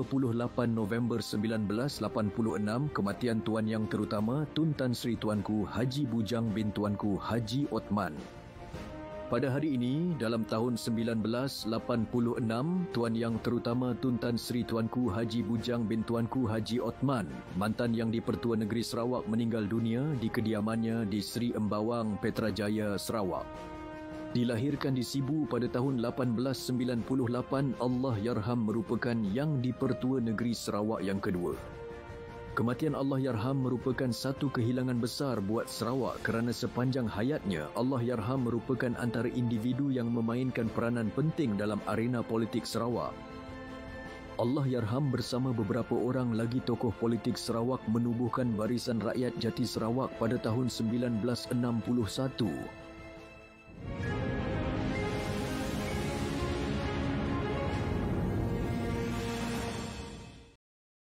28 November 1986, kematian Tuan Yang Terutama Tun Tan Sri Tuanku Haji Bujang bin Tuanku Haji Othman. Pada hari ini, dalam tahun 1986, Tuan Yang Terutama Tun Tan Sri Tuanku Haji Bujang bin Tuanku Haji Othman, mantan Yang di-Pertua Negeri Sarawak, meninggal dunia di kediamannya di Seri Embawang, Petrajaya, Sarawak. Dilahirkan di Sibu pada tahun 1898, Allahyarham merupakan Yang di-Pertua Negeri Sarawak yang kedua. Kematian Allahyarham merupakan satu kehilangan besar buat Sarawak kerana sepanjang hayatnya, Allahyarham merupakan antara individu yang memainkan peranan penting dalam arena politik Sarawak. Allahyarham bersama beberapa orang lagi tokoh politik Sarawak menubuhkan Barisan Rakyat Jati Sarawak pada tahun 1961